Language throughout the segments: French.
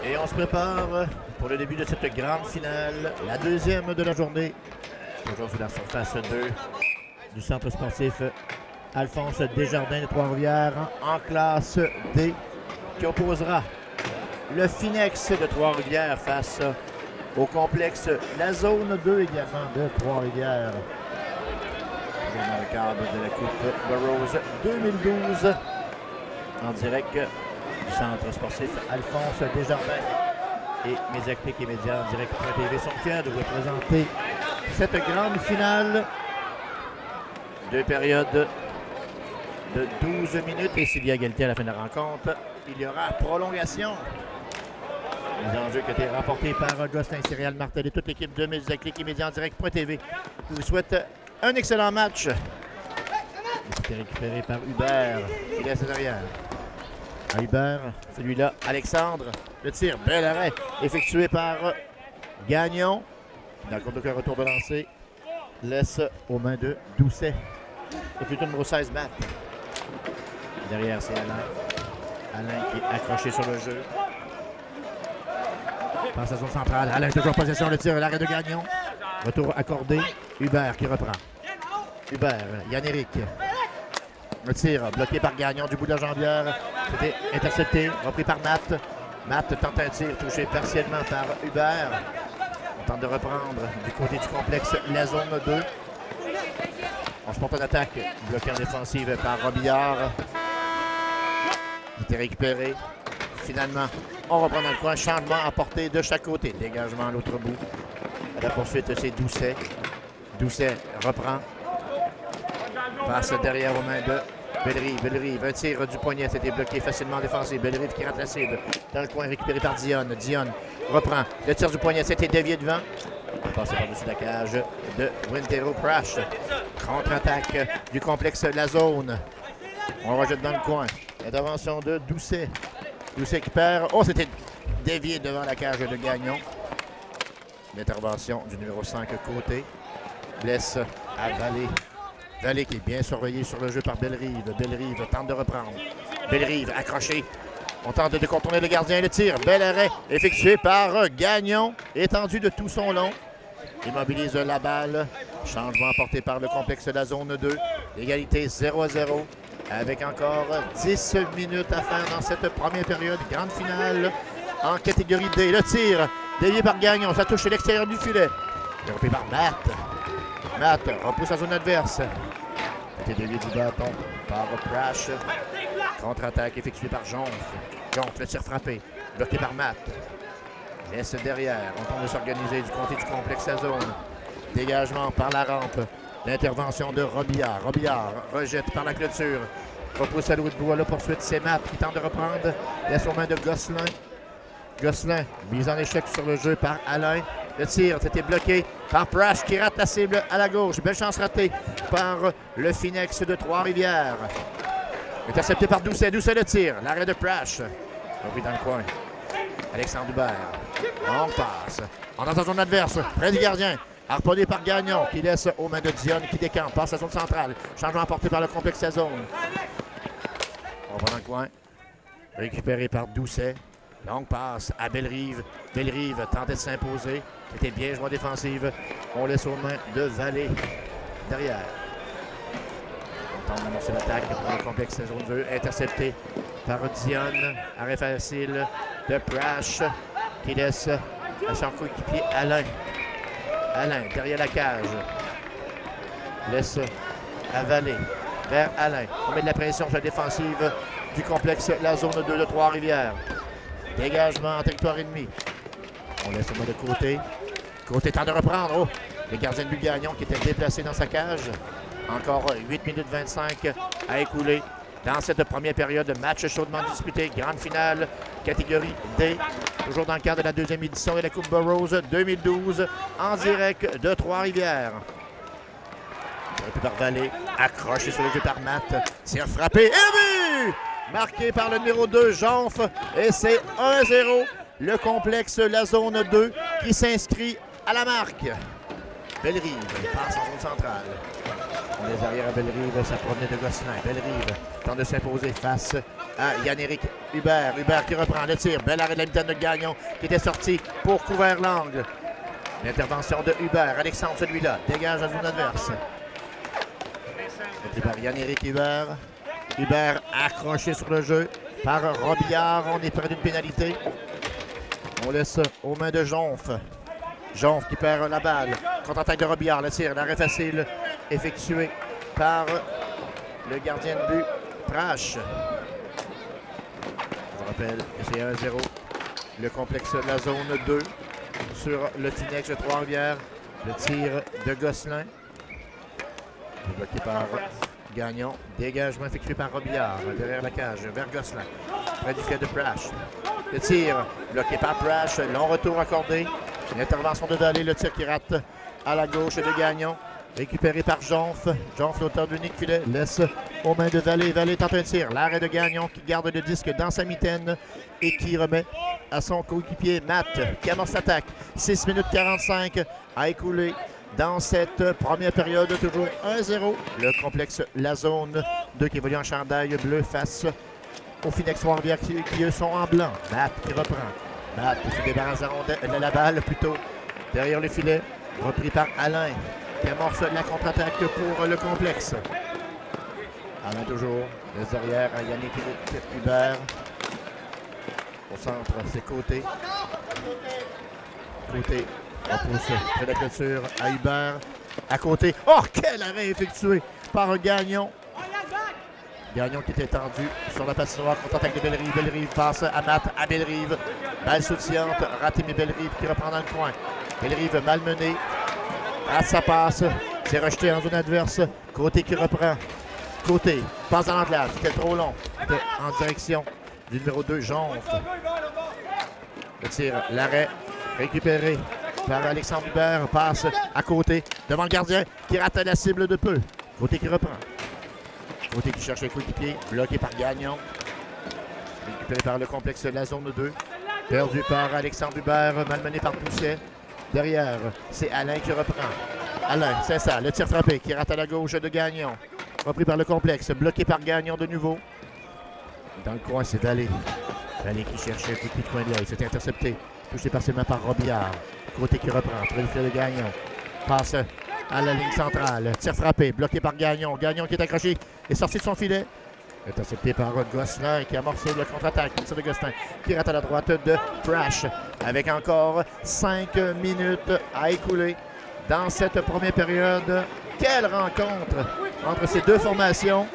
Et on se prépare pour le début de cette grande finale, la deuxième de la journée. Toujours sur la surface 2 du centre sportif Alphonse Desjardins de Trois-Rivières en classe D, qui opposera le Finex de Trois-Rivières face au complexe La Zone 2 également de Trois-Rivières. Dans le cadre de la Coupe Burroughs 2012, en direct du centre sportif Alphonse Desjardins. Et Média Clic et Médias en direct pour la TV sont fiers de vous présenter cette grande finale. Deux périodes de 12 minutes. Et s'il y a égalité à la fin de la rencontre, il y aura prolongation. Les enjeux qui ont été rapportés par Gosselin, Cyril Martel et toute l'équipe de Média Clic et Médias en direct pour la TV. Je vous souhaite un excellent match. C'était récupéré par Hubert. Il est à derrière. Hubert, celui-là, Alexandre. Le tir, bel arrêt, effectué par Gagnon. Dans le compte de retour de lancer, laisse aux mains de Doucet. C'est plutôt numéro 16, Matt. Derrière, c'est Alain. Alain qui est accroché sur le jeu. Passe à zone centrale. Alain toujours en possession, le tir, l'arrêt de Gagnon. Retour accordé. Hubert qui reprend. Hubert, Yann-Éric. Le tir bloqué par Gagnon du bout de la jambière. C'était intercepté, repris par Matt. Matt tente un tir touché partiellement par Hubert. On tente de reprendre du côté du complexe la zone 2. On se porte en attaque, bloqué en défensive par Robillard. Il était récupéré. Finalement, on reprend dans le coin. Changement à portée de chaque côté. Dégagement à l'autre bout. À la poursuite, c'est Doucet. Doucet reprend. Passe derrière aux mains de Bellerive. Bellerive, un tir du poignet, c'était bloqué facilement en défensive. Bellerive qui rate la cible. Dans le coin, récupéré par Dionne. Dionne reprend. Le tir du poignet, c'était dévié devant. Passé par-dessus la cage de Wintero Prash. Contre-attaque du complexe La Zone. On rejette dans le coin. Intervention de Doucet. Doucet qui perd. Oh, c'était dévié devant la cage de Gagnon. L'intervention du numéro 5 côté. Blesse à Vallée. Vallée qui est bien surveillé sur le jeu par Bellerive. Bellerive tente de reprendre. Bellerive accroché. On tente de contourner le gardien. Le tir. Bel arrêt effectué par Gagnon. Étendu de tout son long. Immobilise la balle. Changement apporté par le complexe de la zone 2. Égalité 0-0. Avec encore 10 minutes à faire dans cette première période. Grande finale en catégorie D. Le tir dévié par Gagnon. Ça touche l'extérieur du filet. Repris par Matt. Matt repousse la zone adverse. C'était dévié du bâton par Prash. Contre-attaque effectuée par Jonf. Jonf, le tir frappé. Bloqué par Matt. Laisse derrière. On tente de s'organiser du côté du complexe à zone. Dégagement par la rampe. L'intervention de Robillard. Robillard rejette par la clôture. Repousse à l'autre bout. À la poursuite, c'est Matt qui tente de reprendre. Laisse aux mains de Gosselin. Gosselin, mise en échec sur le jeu par Alain. Le tir a été bloqué par Prash qui rate la cible à la gauche. Belle chance ratée par le Finex de Trois-Rivières. Intercepté par Doucet. Doucet le tir. L'arrêt de Prash. Repris dans le coin. Alexandre Hubert. On passe. On entend son adverse. Près du gardien. Harponné par Gagnon qui laisse aux mains de Dionne qui décampe. Passe à la zone centrale. Changement apporté par le complexe à zone. On va dans le coin. Récupéré par Doucet. Longue passe à Bellerive. Bellerive tentait de s'imposer. C'était bien joué en défensive. On laisse aux mains de Vallée. Derrière. On tente d'annoncer l'attaque pour le complexe saison 2. Intercepté par Dionne. Arrêt facile de Prash qui laisse à son coéquipier Alain. Alain derrière la cage. Laisse à Vallée. Vers Alain. On met de la pression sur la défensive du complexe la zone 2 de Trois-Rivières. Dégagement en territoire ennemi. On laisse au moins de côté. Côté temps de reprendre. Oh, le gardien de but Gagnon qui était déplacé dans sa cage. Encore 8 minutes 25 à écouler dans cette première période de match chaudement disputé. Grande finale, catégorie D. Toujours dans le cadre de la deuxième édition de la Coupe Burroughs 2012 en direct de Trois-Rivières. Repris par Vallée. Accroché sur le jeu par Matt. Tir frappé. Et le but! Marqué par le numéro 2, Jonf. Et c'est 1-0. Le complexe, la zone 2, qui s'inscrit à la marque. Bellerive passe en zone centrale. Les arrières à Bellerive, ça provenait de Gosselin. Bellerive tente de s'imposer face à Yann-Éric Hubert. Hubert qui reprend le tir. Bel arrêt de la mitaine de Gagnon qui était sorti pour couvrir l'angle. L'intervention de Hubert. Alexandre, celui-là, dégage à zone adverse. Repris par Yann-Éric Hubert. Hubert accroché sur le jeu par Robillard. On est près d'une pénalité. On laisse aux mains de Jonf. Jonf qui perd la balle. Contre-attaque de Robillard. Le tir, l'arrêt facile effectué par le gardien de but, Prache. Je vous rappelle que c'est 1-0. Le complexe de la zone 2 sur le Finex de Trois-Rivières. Le tir de Gosselin. Bloqué par Gagnon. Dégagement effectué par Robillard derrière la cage vers Gosselin. Près du filet de Prache. Le tir bloqué par Prache. Long retour accordé. Une intervention de Vallée. Le tir qui rate à la gauche de Gagnon. Récupéré par Jonf. Jonf, l'auteur de l'unique filet, laisse aux mains de Vallée. Vallée tente un tir. L'arrêt de Gagnon qui garde le disque dans sa mitaine et qui remet à son coéquipier Matt qui amorce l'attaque. 6 minutes 45 à écouler dans cette première période. Toujours 1-0. Le complexe La Zone 2 qui évolue en chandail bleu face au Finex Trois-Rivières qui eux sont en blanc. Matt qui reprend. Matt qui se débarrasse de la balle plutôt derrière le filet. Repris par Alain qui amorce la contre-attaque pour le complexe. Alain toujours, les arrières à Yannick Hubert. Au centre, c'est Côté. Côté, repousse près de la clôture à Hubert. À Côté, oh quel arrêt effectué par Gagnon. Gagnon qui était tendu sur la patinoire, contre-attaque de Bellerive. Bellerive passe à Matt, à Bellerive. Balle sautillante, raté, mais Bellerive qui reprend dans le coin. Bellerive malmené. À sa passe, c'est rejeté en zone adverse. Côté qui reprend. Côté, passe dans l'enclave, c'était trop long. En direction du numéro 2, Jonf. Le tir, l'arrêt, récupéré par Alexandre Hubert. Passe à Côté, devant le gardien, qui rate la cible de peu. Côté qui reprend. Côté qui cherche le coéquipier, bloqué par Gagnon. Récupéré par le complexe de la zone 2. Perdu par Alexandre Hubert, malmené par Pousset. Derrière, c'est Alain qui reprend. Alain, c'est ça, le tir frappé qui rate à la gauche de Gagnon. Repris par le complexe, bloqué par Gagnon de nouveau. Dans le coin, c'est Vallée. Vallée qui cherche un petit coin de l'œil. C'est intercepté, touché partiellement par Robillard. Côté qui reprend, près du filet de Gagnon. Passe à la ligne centrale. Tir frappé, bloqué par Gagnon. Gagnon qui est accroché est sorti de son filet. Intercepté par Gosselin qui amorce le contre-attaque. Le tir de Gosselin qui rate à la droite de Prash. Avec encore 5 minutes à écouler dans cette première période. Quelle rencontre entre ces deux formations.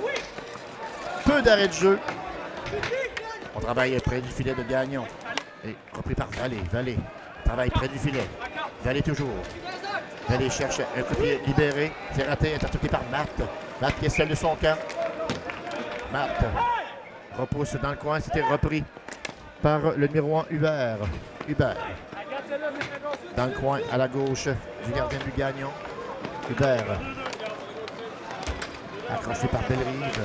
Peu d'arrêt de jeu. On travaille près du filet de Gagnon. Et repris par Vallée. Vallée travaille près du filet. Vallée toujours. Vallée cherche un coup de pied libéré. C'est raté, intercepté par Matt. Matt qui est seul de son camp. Matt repousse dans le coin. C'était repris par le numéro 1, Hubert. Hubert. Dans le coin, à la gauche du gardien du Gagnon. Hubert. Accroché par Bellerive.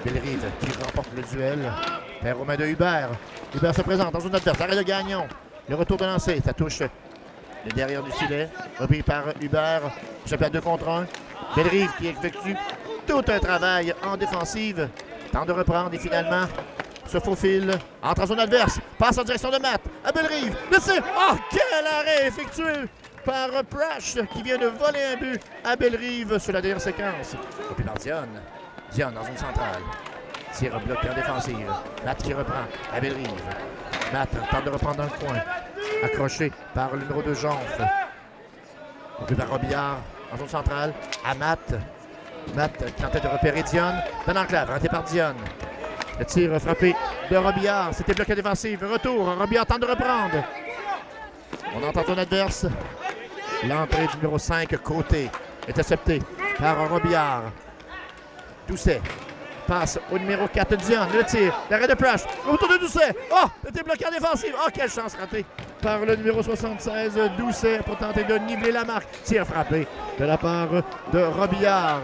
Bellerive qui remporte le duel. Perd aux mains de Hubert. Hubert se présente dans une adverse. Arrêt de Gagnon. Le retour de lancer. Ça touche le derrière du filet. Repris par Hubert. Échappé à 2 contre 1. Bellerive qui effectue tout un travail en défensive. Tente de reprendre et finalement se faufile. Entre en zone adverse. Passe en direction de Matt. À Bellerive. Le tir. Oh, quel arrêt effectué par Prash qui vient de voler un but à Bellerive sur la dernière séquence. Et puis par Dionne. Dionne dans une centrale. Tir bloqué en défensive. Matt qui reprend à Bellerive. Matt tente de reprendre dans le coin. Accroché par le numéro 2 Jonf. Et puis par Robillard en zone centrale. À Matt. Matt qui tentait de repérer Dionne. Dans l'enclave, raté par Dionne. Le tir frappé de Robillard. C'était bloqué défensif. Retour. Robillard tente de reprendre. On entend son adverse. L'entrée du numéro 5, Côté, est interceptée par Robillard. Doucet passe au numéro 4, Dionne. Le tir, l'arrêt de Prash. Retour de Doucet. Oh, c'était bloqué en défensive. Oh, quelle chance ratée par le numéro 76, Doucet, pour tenter de niveler la marque. Tir frappé de la part de Robillard.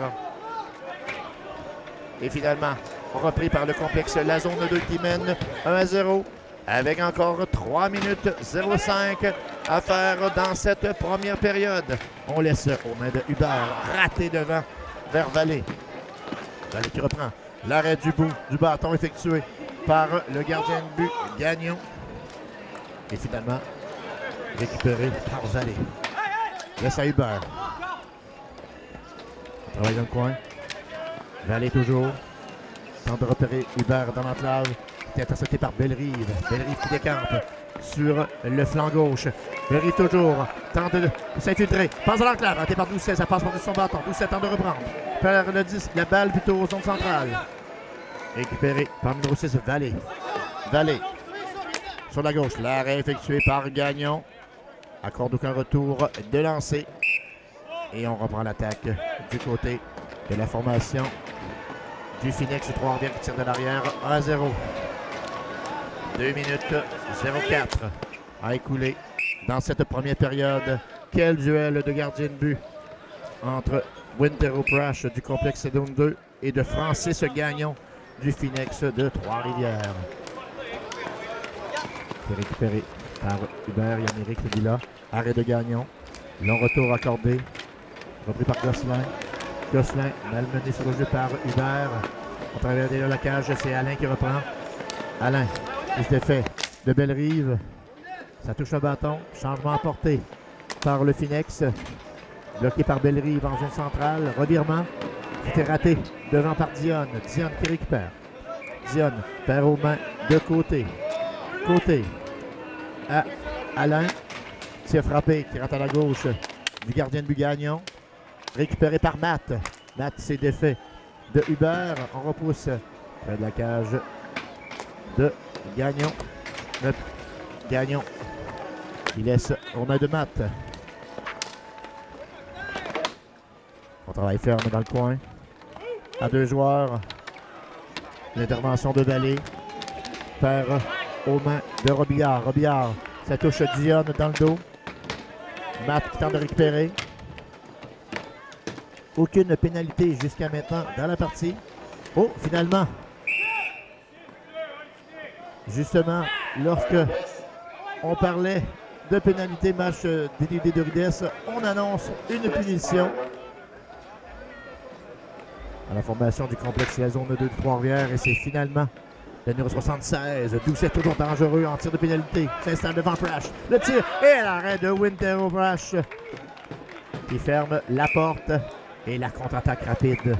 Et finalement, repris par le complexe La Zone 2 qui mène 1-0. Avec encore 3 minutes 05 à faire dans cette première période. On laisse aux mains de Hubert raté devant vers Vallée. Vallée qui reprend. L'arrêt du bout du bâton effectué par le gardien de but Gagnon. Et finalement, récupéré par Vallée. Laisse à Hubert. On travaille dans le coin. Vallée toujours. Tente de repérer Hubert dans l'enclave. Qui est intercepté par Bellerive. Bellerive qui décampe sur le flanc gauche. Bellerive toujours. Tente de s'infiltrer. Passe à l'enclave. Raté par Doucet. Ça passe par-dessus son bâton. Doucet tente de reprendre. Perd le 10. La balle plutôt aux zones centrales. Récupéré par numéro 6, Vallée. Vallée. Sur la gauche. L'arrêt effectué par Gagnon. Accorde aucun retour de lancer. Et on reprend l'attaque du côté de la formation du Phoenix. 3-1 qui tire de l'arrière. 1-0. 2 minutes 04 à écouler dans cette première période. Quel duel de gardien de but entre Wintero Prash du complexe Zone 2 et de Francis Gagnon du Phoenix de Trois-Rivières. C'est récupéré par Hubert Yann-Éric Villa. Arrêt de Gagnon. Long retour accordé. Repris par Gosselin. Gosselin malmené sur le jeu par Hubert. On travers déjà la cage, c'est Alain qui reprend. Alain, il se défait de Bellerive. Ça touche le bâton. Changement apporté par le Phoenix. Bloqué par Bellerive en zone centrale. Revirement. C'était raté devant par Dionne. Dionne qui récupère. Dionne perd aux mains de côté. Côté à Alain. Tir frappé qui rate à la gauche du gardien de but Gagnon. Récupéré par Matt. Matt s'est défait de Hubert. On repousse près de la cage de Gagnon. Gagnon qui laisse aux mains de Matt. On travaille ferme dans le coin. À 2 joueurs. L'intervention de Vallée. Perd aux mains de Robillard. Robillard, ça touche Dionne dans le dos. Matt qui tente de récupérer. Aucune pénalité jusqu'à maintenant dans la partie. Oh, finalement. Justement, lorsque on parlait de pénalité match DDD de Rides, on annonce une punition à la formation du complexe la zone 2 de Trois-Rivières et c'est finalement le numéro 76, Doucet toujours dangereux en tir de pénalité, s'installe devant Prash, le tir et l'arrêt de Wintero Prash qui ferme la porte et la contre-attaque rapide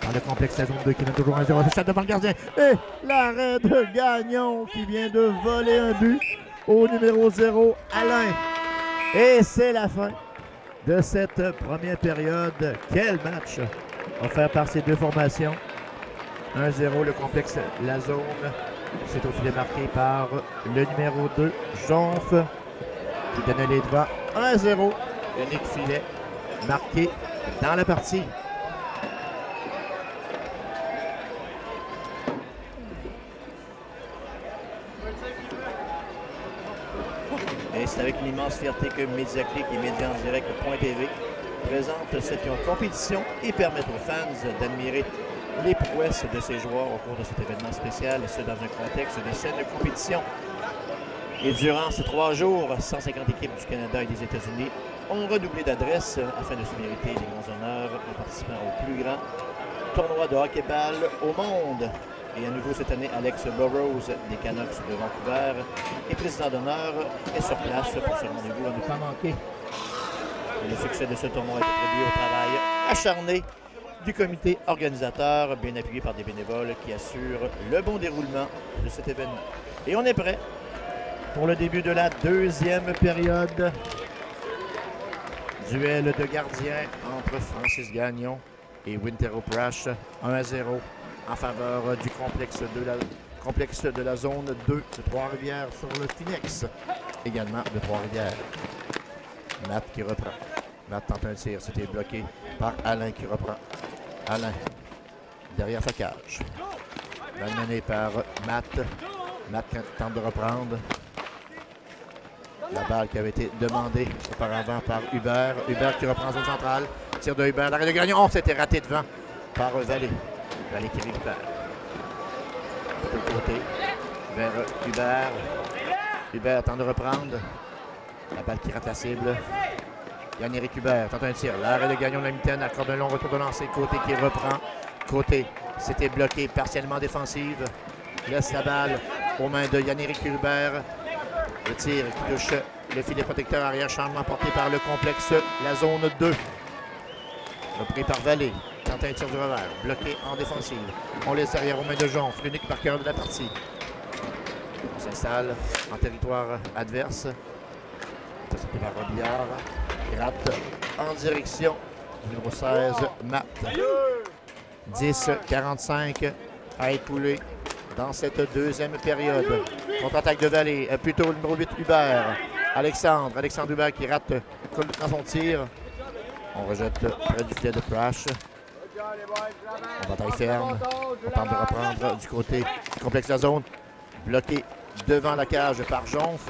dans le complexe la zone 2 qui mène toujours 1-0, c'est devant le gardien et l'arrêt de Gagnon qui vient de voler un but au numéro 0, Alain. Et c'est la fin de cette première période. Quel match offert par ces deux formations. 1-0, le complexe La Zone. C'est au filet marqué par le numéro 2, Jonf, qui donnait les devants. 1-0, unique filet marqué dans la partie. Et c'est avec une immense fierté que Mediaclick et Média en direct.tv présente cette compétition et permettent aux fans d'admirer les prouesses de ces joueurs au cours de cet événement spécial, et ce dans un contexte de saine compétition. Et durant ces 3 jours, 150 équipes du Canada et des États-Unis ont redoublé d'adresse afin de se mériter les grands honneurs en participant au plus grand tournoi de hockey-ball au monde. Et à nouveau cette année, Alex Burrows des Canucks de Vancouver est président d'honneur et sur place pour ce rendez-vous à ne pas manquer. Et le succès de ce tournoi est attribué au travail acharné du comité organisateur, bien appuyé par des bénévoles qui assurent le bon déroulement de cet événement. Et on est prêt pour le début de la deuxième période. Duel de gardiens entre Francis Gagnon et Wintero Prash. 1-0 en faveur du complexe de la zone 2 de Trois-Rivières sur le Phoenix, également de Trois-Rivières. Matt qui reprend. Matt tente un tir, c'était bloqué par Alain qui reprend. Alain, derrière sa cage. Malmené par Matt. Matt tente de reprendre. La balle qui avait été demandée auparavant par Hubert. Hubert qui reprend zone centrale. Tir de Hubert, l'arrêt de Gagnon. Oh, c'était raté devant par Vallée. Vallée qui récupère. De l'autre côté, vers Hubert. Hubert tente de reprendre. La balle qui rate la cible. Yann-Éric Hubert tente un tir. L'arrêt de Gagnon de la mitaine. Accorde un long retour de lancer. Côté qui reprend. Côté, c'était bloqué partiellement défensive. Laisse la balle aux mains de Yann-Éric Hubert. Le tir qui touche le filet protecteur arrière. Changement porté par le complexe. La zone 2. Repris par Vallée. Tente un tir du revers. Bloqué en défensive. On laisse derrière aux mains de Jonf. L'unique marqueur de la partie. On s'installe en territoire adverse. Intercepté par Robillard. Il rate en direction du numéro 16, Matt. 10-45 à écouler dans cette deuxième période. Contre-attaque de Vallée. Plutôt le numéro 8, Hubert. Alexandre Hubert qui rate dans son tir. On rejette près du filet de Prash. En bataille ferme. On tente de reprendre du côté du complexe de la zone. Bloqué devant la cage par Jonf.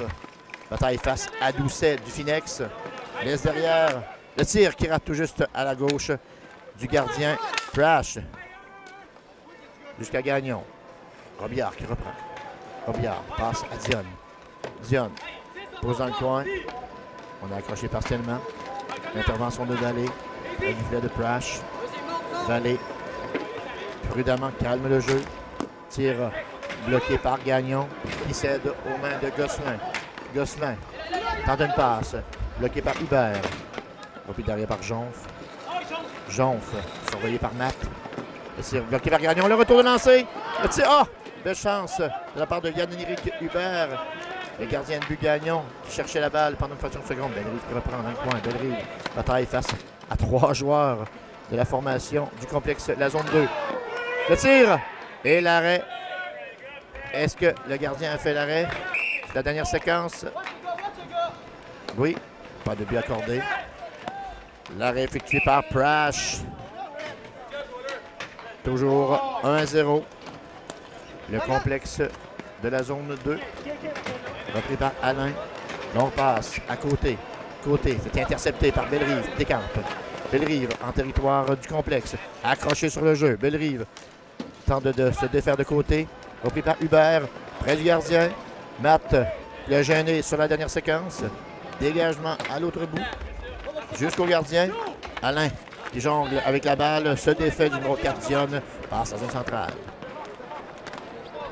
Bataille face à Doucet du Finex. Laisse derrière. Le tir qui rate tout juste à la gauche du gardien Prash. Jusqu'à Gagnon. Robillard qui reprend. Robillard passe à Dion. Dion pose dans le coin. On a accroché partiellement. L'intervention de Vallée. Le filet de Prash. Vallée prudemment calme le jeu. Tir bloqué par Gagnon qui cède aux mains de Gosselin. Gosselin tente une passe. Bloqué par Hubert. Repris derrière par Jonf. Jonf surveillé par Matt. Le tir bloqué par Gagnon. Le retour de lancer. Le tir. Ah! Belle chance de la part de Yann-Éric Hubert. Le gardien de but Gagnon qui cherchait la balle pendant une fraction de seconde. Bellerive qui reprend dans le coin. Bellerive bataille face à 3 joueurs de la formation du complexe, la zone 2. Le tir et l'arrêt. Est-ce que le gardien a fait l'arrêt? C'est la dernière séquence. Oui, pas de but accordé. L'arrêt effectué par Prash. Toujours 1-0. Le complexe de la zone 2. Repris par Alain. Longue passe à côté. Côté, c'était intercepté par Bellerive. Décampe. Bellerive en territoire du complexe. Accroché sur le jeu. Bellerive tente de se défaire de côté. Repris par Hubert. Près du gardien. Matt le gêné sur la dernière séquence. Dégagement à l'autre bout. Jusqu'au gardien. Alain qui jongle avec la balle. Se défait du numéro 4 Dion. Passe à zone centrale.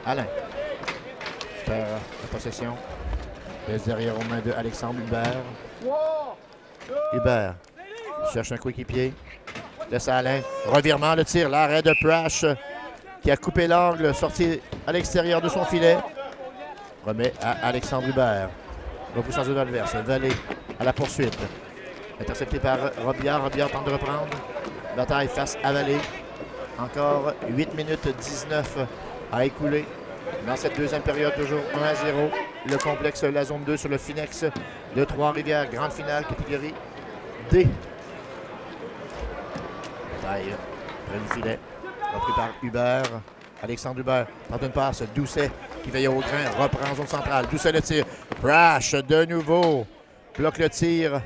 Alain perd la possession. Laisse derrière aux mains de Alexandre Hubert. Hubert cherche un coéquipier. Laisse à Alain. Revirement, le tir. L'arrêt de Prash qui a coupé l'angle, sorti à l'extérieur de son filet. Remet à Alexandre Hubert. Repousse en zone adverse. Vallée à la poursuite. Intercepté par Robillard. Robillard tente de reprendre. Bataille face à Vallée. Encore 8 minutes 19 à écouler. Dans cette deuxième période, toujours 1-0. Le complexe, la zone 2 sur le Finex de Trois-Rivières. Grande finale, catégorie D. Bataille près du filet. Repris par Hubert. Alexandre Hubert tente une passe. Doucet qui veille au grain. Reprend en zone centrale. Doucet le tir. Prash de nouveau. Bloque le tir.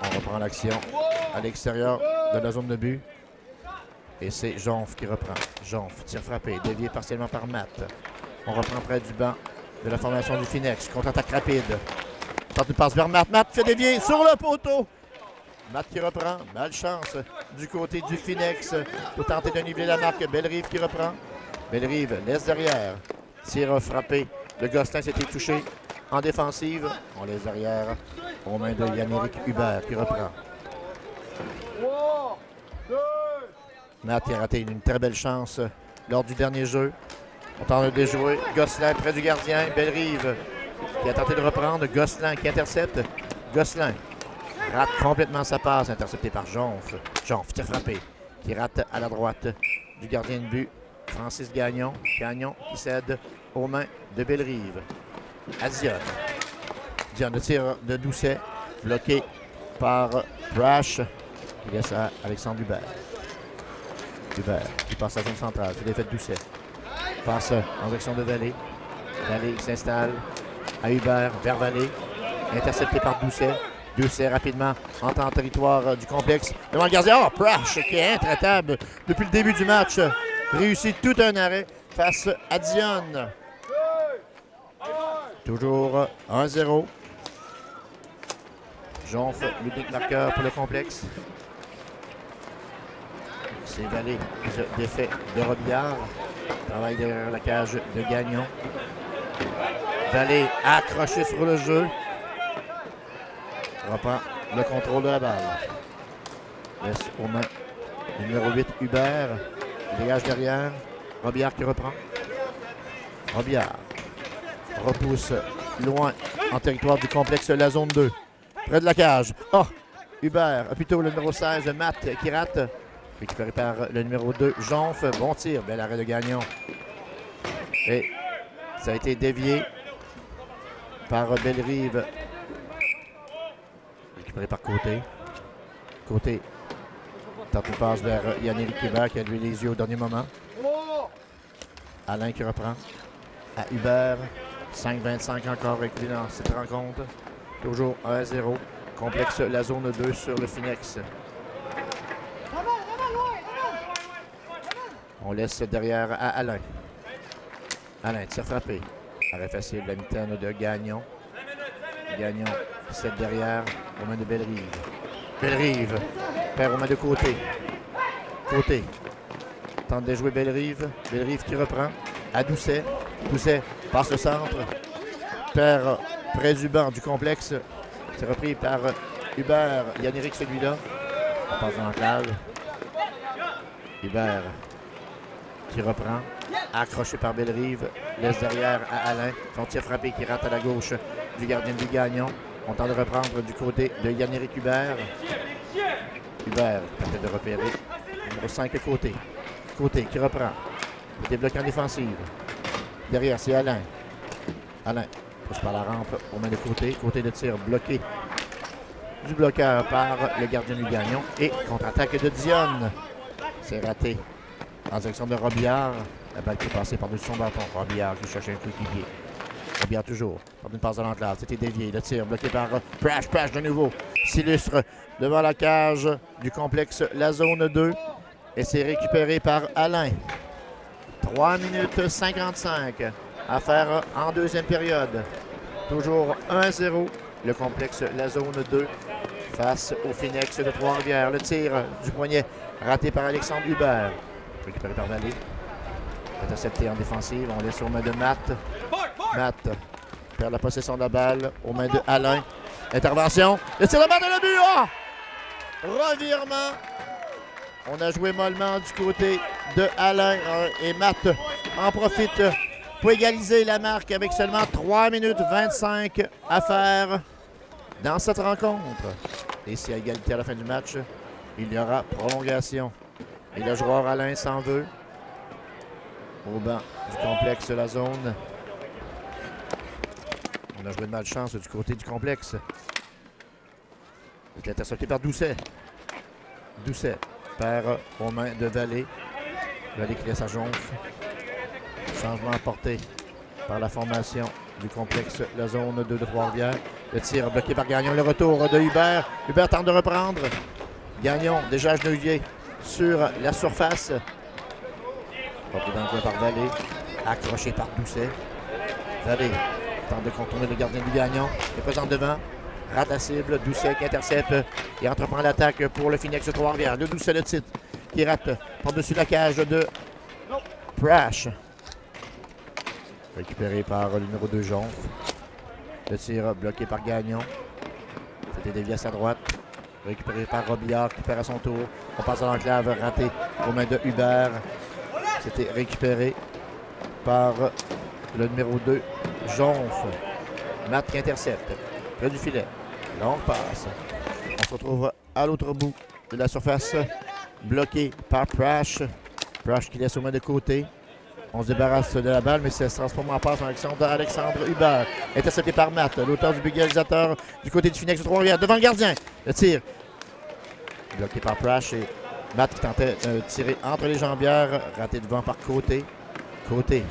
On reprend l'action à l'extérieur de la zone de but. Et c'est Jonf qui reprend. Jonf, tir frappé, dévié partiellement par Matt. On reprend près du banc de la formation du Finex. Contre-attaque rapide. Tente une passe vers Matt. Matt fait dévier sur le poteau. Matt qui reprend. Malchance du côté du Finex pour tenter de niveler la marque. Bellerive qui reprend. Bellerive laisse derrière. Tir frappé. Le Gosselin s'était touché en défensive. On laisse derrière aux mains de Yann-Éric Hubert qui reprend. Matt a raté une très belle chance lors du dernier jeu. On tente de déjouer. Gosselin près du gardien. Bellerive qui a tenté de reprendre. Gosselin qui intercepte. Gosselin rate complètement sa passe. Intercepté par Jonf. Jonf, tir frappé. Qui rate à la droite du gardien de but. Francis Gagnon. Gagnon qui cède aux mains de Bellerive. À Dion. Dion, le tir de Doucet. Bloqué par Prash. Qui laisse à Alexandre Hubert. Hubert qui passe à la zone centrale. C'est l'effet de Doucet. Passe en direction de Vallée. Vallée s'installe à Hubert vers Vallée. Intercepté par Doucet. Doucet rapidement entre en territoire du complexe. Devant le gardien. Oh, Prash qui est intraitable depuis le début du match. Réussit tout un arrêt face à Dion. Toujours 1-0. Jonf, l'unique marqueur pour le complexe. C'est Vallée qui se défait de Robillard. Travaille derrière la cage de Gagnon. Vallée accroché sur le jeu. Reprend le contrôle de la balle. Laisse aux mains le numéro 8, Hubert. Il dégage derrière. Robillard qui reprend. Robillard repousse loin en territoire du complexe la zone 2. Près de la cage. Oh! Hubert, plutôt le numéro 16, Matt qui rate. Récupéré par le numéro 2, Jonf. Bon tir, bel arrêt de Gagnon. Et ça a été dévié par Bellerive. Récupéré par Côté. Côté tente une passe vers Yannick Hubert qui a levé les yeux au dernier moment. Alain qui reprend. À Hubert. 5-25 encore avec lui dans cette rencontre. Toujours 1-0. Complexe la zone 2 sur le Phoenix. On laisse derrière à Alain. Alain, tir frappé. Arrêt facile, la mitaine de Gagnon. Gagnon, 7 derrière, aux mains de Bellerive. Bellerive, perd aux mains de Côté. Côté, tente de jouer Bellerive. Bellerive qui reprend. À Doucet. Doucet passe au centre. Perd près du banc du complexe. C'est repris par Hubert. Yannick celui-là. On passe dans l'enclave. Hubert qui reprend. Accroché par Bellerive. Laisse derrière à Alain. Son tir frappé qui rate à la gauche du gardien du Gagnon. On tente de reprendre du côté de Yannick Hubert. Hubert peut-être de repérer. Numéro 5 Côté. Côté qui reprend. Côté bloqué en défensive. Derrière, c'est Alain. Alain pousse par la rampe aux mains de Côté. Côté de tir bloqué du bloqueur par le gardien du Gagnon. Et contre-attaque de Dionne. C'est raté en direction de Robillard. La balle qui est passée par-dessus son bâton. Robillard qui cherche un coéquipier. Robillard toujours. Par une passe de l'enclave. C'était dévié. Le tir bloqué par Prash. Prash de nouveau s'illustre devant la cage du complexe la zone 2. Et c'est récupéré par Alain. 3 minutes 55 à faire en deuxième période. Toujours 1-0. Le complexe la zone 2 face au Phoenix de Trois-Rivières. Le tir du poignet raté par Alexandre Hubert. Récupéré par Vallée. Intercepté en défensive. On laisse aux mains de Matt. Matt perd la possession de la balle aux mains de Alain. Intervention. Le tir de balle de le but. Oh! Revirement. On a joué mollement du côté de Alain et Matt en profite pour égaliser la marque avec seulement 3 minutes 25 à faire dans cette rencontre. Et si à égalité à la fin du match, il y aura prolongation. Et le joueur Alain s'en veut au banc du complexe de la zone. On a joué de malchance du côté du complexe. Il est intercepté par Doucet. Doucet perd aux mains de Vallée. Vallée qui laisse à Jonf. Changement apporté par la formation du complexe la zone 2 de Trois-Rivières. Le tir bloqué par Gagnon. Le retour de Hubert. Hubert tente de reprendre. Gagnon déjà agenouillé sur la surface. Porté dans le coin par Vallée. Accroché par Doucet. Vallée tente de contourner le gardien du Gagnon. Il est présent devant. Rate la cible. Doucet qui intercepte et entreprend l'attaque pour le Phoenix de Trois-Rivières. Le Doucet le titre qui rate par-dessus la cage de Prash. Récupéré par le numéro 2 Jonf. Le tir bloqué par Gagnon. C'était dévié à sa droite. Récupéré par Robillard qui perd à son tour. On passe à l'enclave raté aux mains de Hubert. C'était récupéré par le numéro 2 Jonf. Matt qui intercepte. Près du filet. Longue passe. On se retrouve à l'autre bout de la surface. Bloqué par Prash. Prash qui laisse aux mains de Côté. On se débarrasse de la balle, mais ça se transforme en passe en action d'Alexandre Hubert. Intercepté par Matt, l'auteur du égalisateur du côté du Phoenix de Trois-Rivières. Devant le gardien. Le tir. Bloqué par Prash et Matt qui tentait de tirer entre les jambières. Raté devant par Côté. Côté.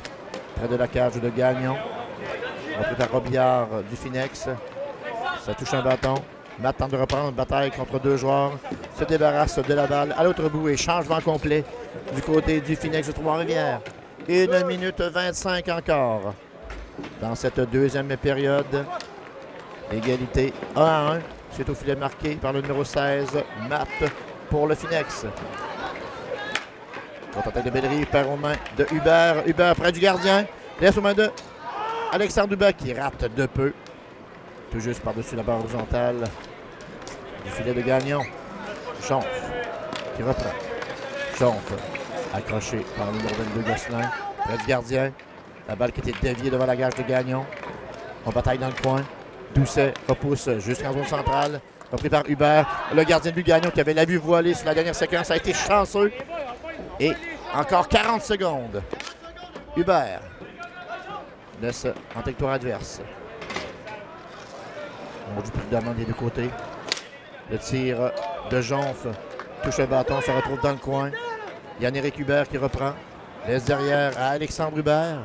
Près de la cage de Gagnon. Repris par Robillard du Phoenix. Ça touche un bâton. Matt tente de reprendre une bataille contre deux joueurs. Se débarrasse de la balle à l'autre bout et changement complet du côté du Phoenix de Trois-Rivières. 1 minute 25 encore. dans cette deuxième période. Égalité 1-1. C'est au filet marqué par le numéro 16, Matt, pour le Phoenix. Contre-attaque de Bellerive, perd aux mains de Hubert. Hubert près du gardien. Laisse aux mains de Alexandre Hubert qui rate de peu. Tout juste par-dessus la barre horizontale du filet de Gagnon. Jonf qui reprend. Jonf accroché par le numéro 22 Gosselin. Près du gardien. La balle qui était déviée devant la gage de Gagnon. On bataille dans le coin. Doucet repousse jusqu'en zone centrale. Repris par Hubert. Le gardien de but Gagnon qui avait la vue voilée sur la dernière séquence a été chanceux. Et encore 40 secondes. Hubert laisse en territoire adverse. On joue prudemment des deux côtés. Le tir de Jonf touche un bâton, se retrouve dans le coin. Yann-Éric Hubert qui reprend. Laisse derrière à Alexandre Hubert.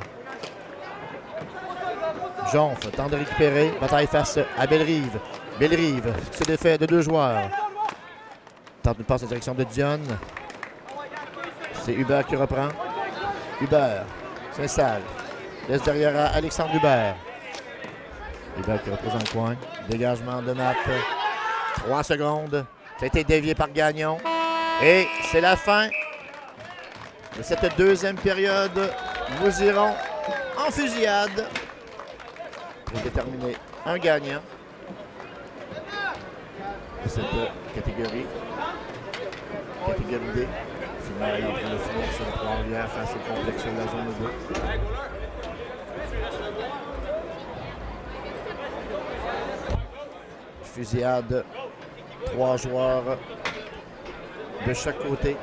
Jonf tente de récupérer. Bataille face à Bellerive. Bellerive se défait de deux joueurs. Tente une passe en direction de Dionne. C'est Hubert qui reprend. Hubert s'installe. Laisse derrière à Alexandre Hubert. Hubert qui repose dans le coin. Dégagement de Matt. 3 secondes. Ça a été dévié par Gagnon. Et c'est la fin de cette deuxième période. Nous irons en fusillade pour déterminer un gagnant de cette catégorie. Catégorie D. Finale entre le Phoenix de Trois-Rivières face au complexe de la zone 2. Fusillade, 3 joueurs de chaque côté.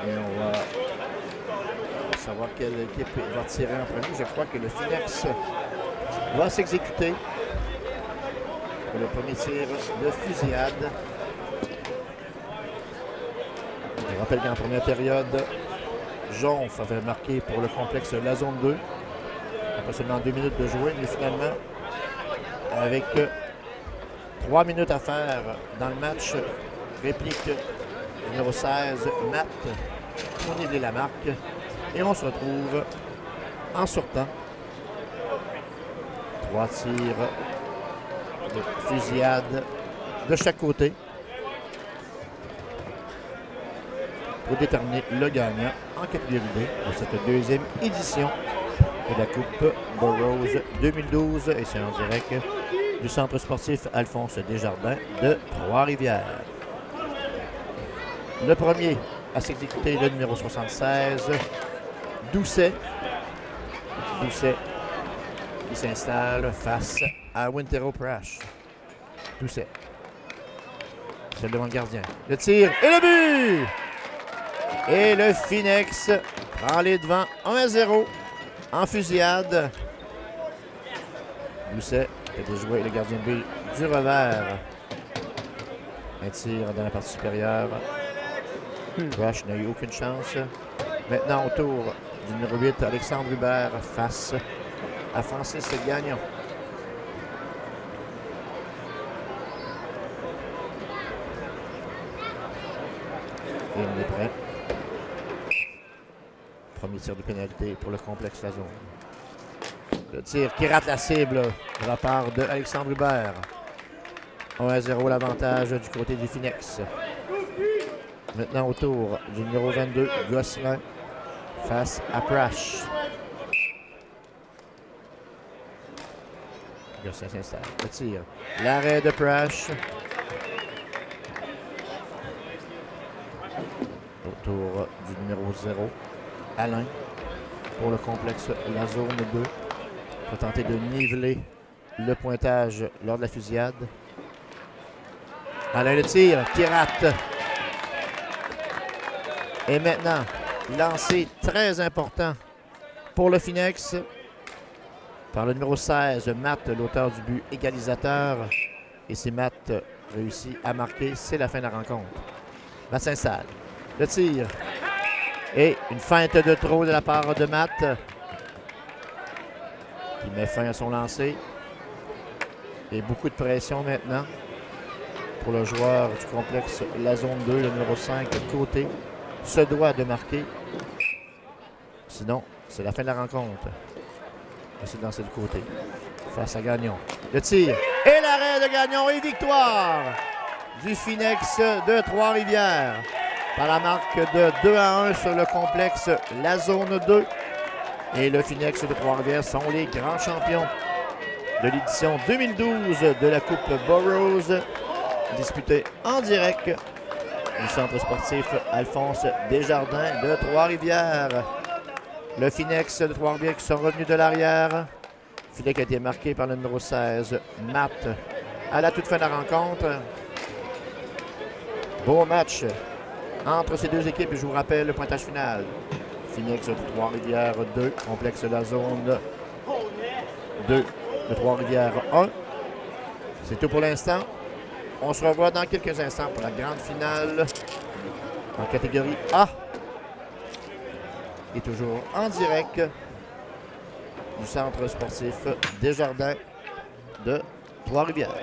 Et on va savoir quelle équipe va tirer en premier. Je crois que le Phoenix va s'exécuter pour le premier tir de fusillade. Je rappelle qu'en première période, Jonf avait marqué pour le complexe la zone 2. Après seulement 2 minutes de jouer, mais finalement, avec 3 minutes à faire dans le match, réplique numéro 16, Matt, pour niveler la marque. Et on se retrouve en sortant. 3 tirs de fusillade de chaque côté pour déterminer le gagnant en catégorie D de cette deuxième édition de la Coupe Burroughs 2012. Et c'est en direct du centre sportif Alphonse Desjardins de Trois-Rivières. Le premier à s'exécuter, le numéro 76, Doucet. Doucet qui s'installe face à Wintero Prash. Doucet. Seul devant le gardien. Le tir et le but! Et le Phoenix prend les devants 1-0 en fusillade. Doucet a déjoué le gardien de but du revers. Un tir dans la partie supérieure. Rush n'a eu aucune chance. Maintenant au tour du numéro 8, Alexandre Hubert face à Francis Gagnon. Et on est prêt. Premier tir de pénalité pour le complexe La Zone. Le tir qui rate la cible de la part de Alexandre Hubert. 1-0 l'avantage du côté du Phoenix. Maintenant au tour du numéro 22, Gosselin face à Prash. Gosselin s'installe. Le tir. L'arrêt de Prash. Au tour du numéro 0, Alain pour le complexe La Zone 2. Va tenter de niveler le pointage lors de la fusillade. Alain le tir qui rate. Et maintenant, lancé très important pour le Phoenix par le numéro 16, Matt, l'auteur du but égalisateur. Et si Matt réussit à marquer, c'est la fin de la rencontre. Matt s'installe. Le tir. Et une feinte de trop de la part de Matt qui met fin à son lancer. Et beaucoup de pression maintenant pour le joueur du complexe La Zone 2, le numéro 5, Côté, se doit de marquer. Sinon, c'est la fin de la rencontre. C'est dans le côté. Face à Gagnon. Le tir et l'arrêt de Gagnon et victoire du Phoenix de Trois-Rivières par la marque de 2-1 sur le complexe La Zone 2. Et le Phoenix de Trois-Rivières sont les grands champions de l'édition 2012 de la Coupe Burroughs, disputée en direct du centre sportif Alphonse Desjardins de Trois-Rivières. Le Phoenix de Trois-Rivières qui sont revenus de l'arrière. Filet qui a été marqué par le numéro 16, Matt, à la toute fin de la rencontre. Beau match entre ces deux équipes. Je vous rappelle le pointage final. Phoenix de Trois-Rivières 2, complexe La Zone 2 de Trois-Rivières 1. C'est tout pour l'instant. On se revoit dans quelques instants pour la grande finale en catégorie A. Et toujours en direct du centre sportif Desjardins de Trois-Rivières.